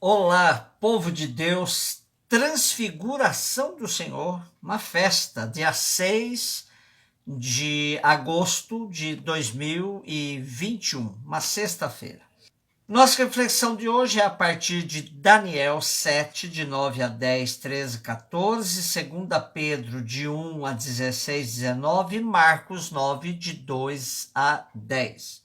Olá, povo de Deus, Transfiguração do Senhor, uma festa, dia 6 de agosto de 2021, uma sexta-feira. Nossa reflexão de hoje é a partir de Daniel 7, de 9 a 10, 13, 14, 2 Pedro, de 1 a 16, 19 e Marcos 9, de 2 a 10.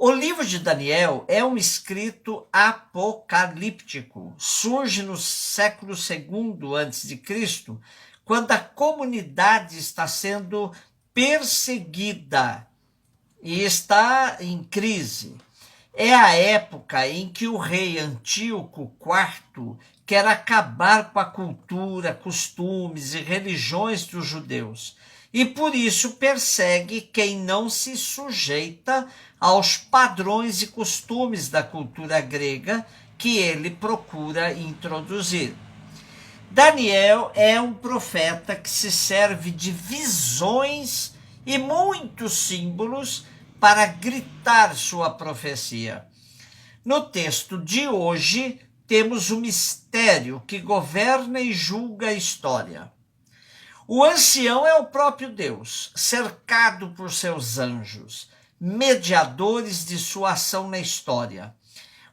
O livro de Daniel é um escrito apocalíptico. Surge no século II a.C., quando a comunidade está sendo perseguida e está em crise. É a época em que o rei Antíoco IV quer acabar com a cultura, costumes e religiões dos judeus e por isso persegue quem não se sujeita aos padrões e costumes da cultura grega que ele procura introduzir. Daniel é um profeta que se serve de visões e muitos símbolos para gritar sua profecia. No texto de hoje, temos o mistério que governa e julga a história. O ancião é o próprio Deus, cercado por seus anjos, mediadores de sua ação na história.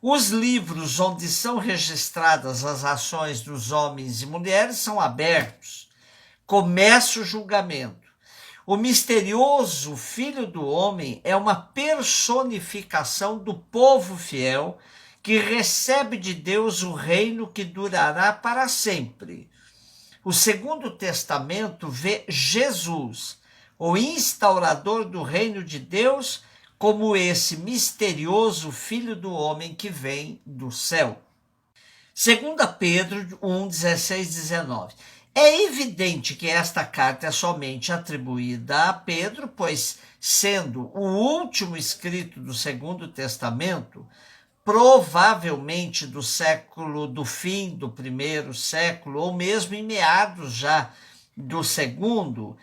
Os livros onde são registradas as ações dos homens e mulheres são abertos. Começa o julgamento. O misterioso Filho do Homem é uma personificação do povo fiel que recebe de Deus o reino que durará para sempre. O Segundo Testamento vê Jesus, o instaurador do reino de Deus, como esse misterioso Filho do Homem que vem do céu. 2 Pedro 1, 16, 19. É evidente que esta carta é somente atribuída a Pedro, pois, sendo o último escrito do Segundo Testamento, provavelmente do fim do primeiro século, ou mesmo em meados já do segundo,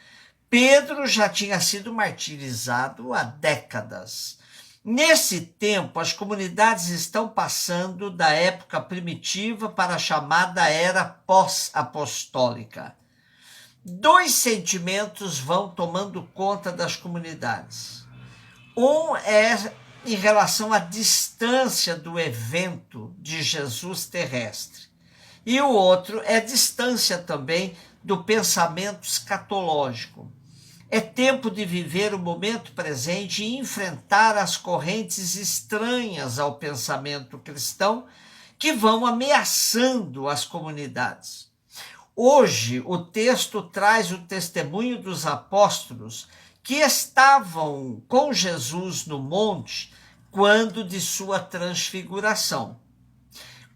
Pedro já tinha sido martirizado há décadas. Nesse tempo, as comunidades estão passando da época primitiva para a chamada era pós-apostólica. Dois sentimentos vão tomando conta das comunidades. Um é em relação à distância do evento de Jesus terrestre. E o outro é a distância também do pensamento escatológico. É tempo de viver o momento presente e enfrentar as correntes estranhas ao pensamento cristão que vão ameaçando as comunidades. Hoje, o texto traz o testemunho dos apóstolos que estavam com Jesus no monte quando de sua transfiguração.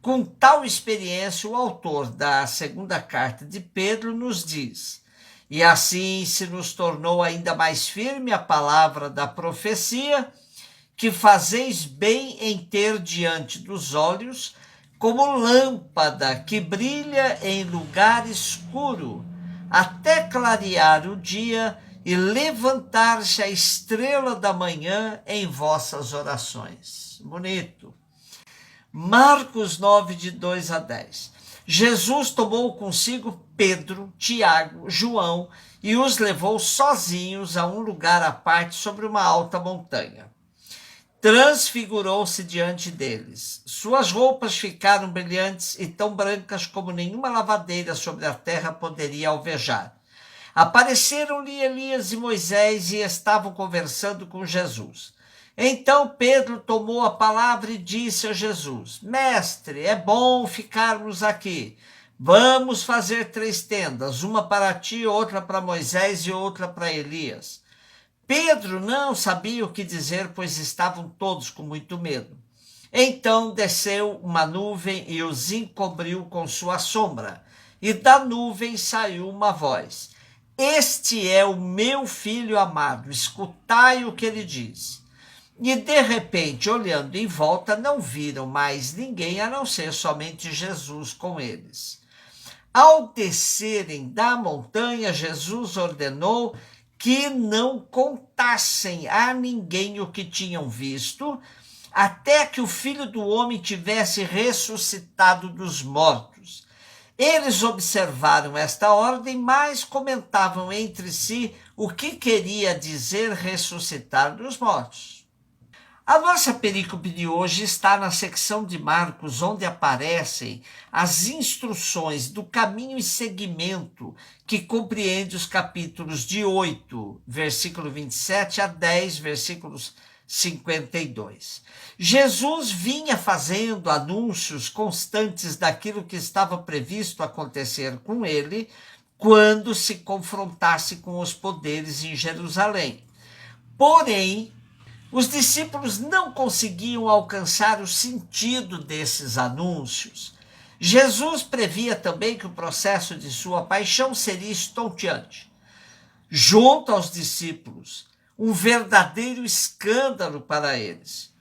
Com tal experiência, o autor da segunda carta de Pedro nos diz: e assim se nos tornou ainda mais firme a palavra da profecia, que fazeis bem em ter diante dos olhos, como lâmpada que brilha em lugar escuro, até clarear o dia e levantar-se a estrela da manhã em vossas orações. Bonito. Marcos 9, de 2 a 10. Jesus tomou consigo Pedro, Tiago, João e os levou sozinhos a um lugar à parte sobre uma alta montanha. Transfigurou-se diante deles. Suas roupas ficaram brilhantes e tão brancas como nenhuma lavadeira sobre a terra poderia alvejar. Apareceram-lhe Elias e Moisés e estavam conversando com Jesus. Então Pedro tomou a palavra e disse a Jesus: Mestre, é bom ficarmos aqui. Vamos fazer 3 tendas, uma para ti, outra para Moisés e outra para Elias. Pedro não sabia o que dizer, pois estavam todos com muito medo. Então desceu uma nuvem e os encobriu com sua sombra, e da nuvem saiu uma voz: Este é o meu filho amado, escutai o que ele diz. E de repente, olhando em volta, não viram mais ninguém a não ser somente Jesus com eles. Ao descerem da montanha, Jesus ordenou que não contassem a ninguém o que tinham visto, até que o Filho do Homem tivesse ressuscitado dos mortos. Eles observaram esta ordem, mas comentavam entre si o que queria dizer ressuscitar dos mortos. A nossa perícope de hoje está na secção de Marcos, onde aparecem as instruções do caminho e seguimento que compreende os capítulos de 8, versículo 27, a 10, versículos 52. Jesus vinha fazendo anúncios constantes daquilo que estava previsto acontecer com ele quando se confrontasse com os poderes em Jerusalém. Porém, os discípulos não conseguiam alcançar o sentido desses anúncios. Jesus previa também que o processo de sua paixão seria estonteante. Junto aos discípulos, um verdadeiro escândalo para eles.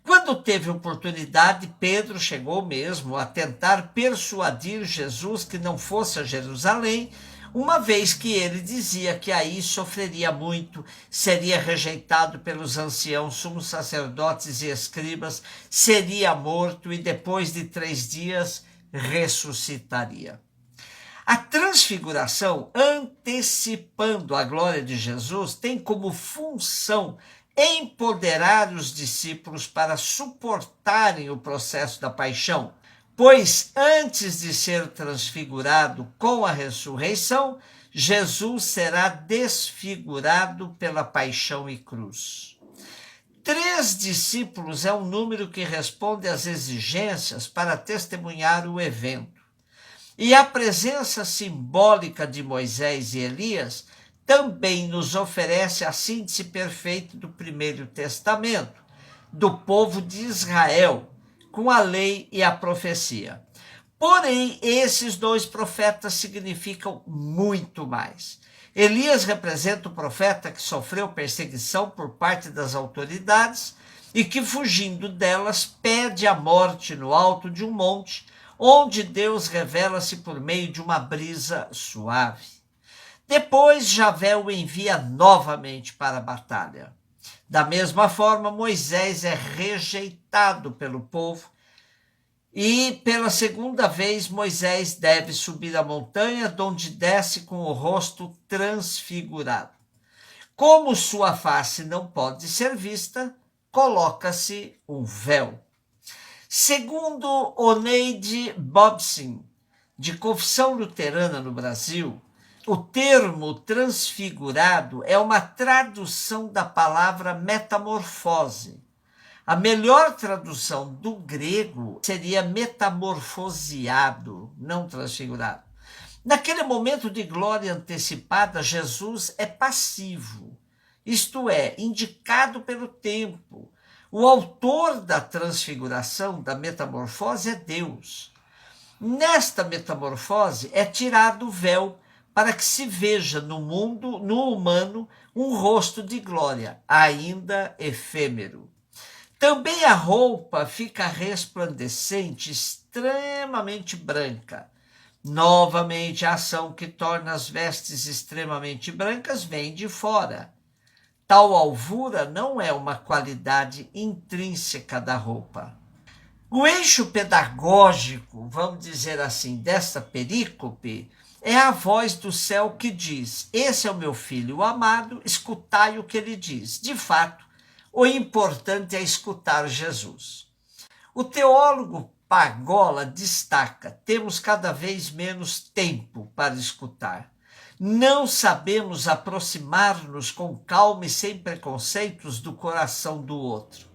Quando teve oportunidade, Pedro chegou mesmo a tentar persuadir Jesus que não fosse a Jerusalém, uma vez que ele dizia que aí sofreria muito, seria rejeitado pelos anciãos, sumos sacerdotes e escribas, seria morto e depois de 3 dias ressuscitaria. A transfiguração, antecipando a glória de Jesus, tem como função empoderar os discípulos para suportarem o processo da paixão, pois antes de ser transfigurado com a ressurreição, Jesus será desfigurado pela paixão e cruz. 3 discípulos é um número que responde às exigências para testemunhar o evento. E a presença simbólica de Moisés e Elias também nos oferece a síntese perfeita do Primeiro Testamento, do povo de Israel, com a lei e a profecia. Porém, esses 2 profetas significam muito mais. Elias representa o profeta que sofreu perseguição por parte das autoridades e que, fugindo delas, pede a morte no alto de um monte, onde Deus revela-se por meio de uma brisa suave. Depois, Javé o envia novamente para a batalha. Da mesma forma, Moisés é rejeitado pelo povo e, pela segunda vez, Moisés deve subir a montanha, onde desce com o rosto transfigurado. Como sua face não pode ser vista, coloca-se um véu. Segundo Oneide Bobson, de Confissão Luterana no Brasil, o termo transfigurado é uma tradução da palavra metamorfose. A melhor tradução do grego seria metamorfoseado, não transfigurado. Naquele momento de glória antecipada, Jesus é passivo, isto é, indicado pelo tempo. O autor da transfiguração, da metamorfose, é Deus. Nesta metamorfose é tirado o véu para que se veja no mundo, no humano, um rosto de glória, ainda efêmero. Também a roupa fica resplandecente, extremamente branca. Novamente, a ação que torna as vestes extremamente brancas vem de fora. Tal alvura não é uma qualidade intrínseca da roupa. O eixo pedagógico, vamos dizer assim, desta perícope é a voz do céu que diz: esse é o meu filho amado, escutai o que ele diz. De fato, o importante é escutar Jesus. O teólogo Pagola destaca: temos cada vez menos tempo para escutar. Não sabemos aproximar-nos com calma e sem preconceitos do coração do outro.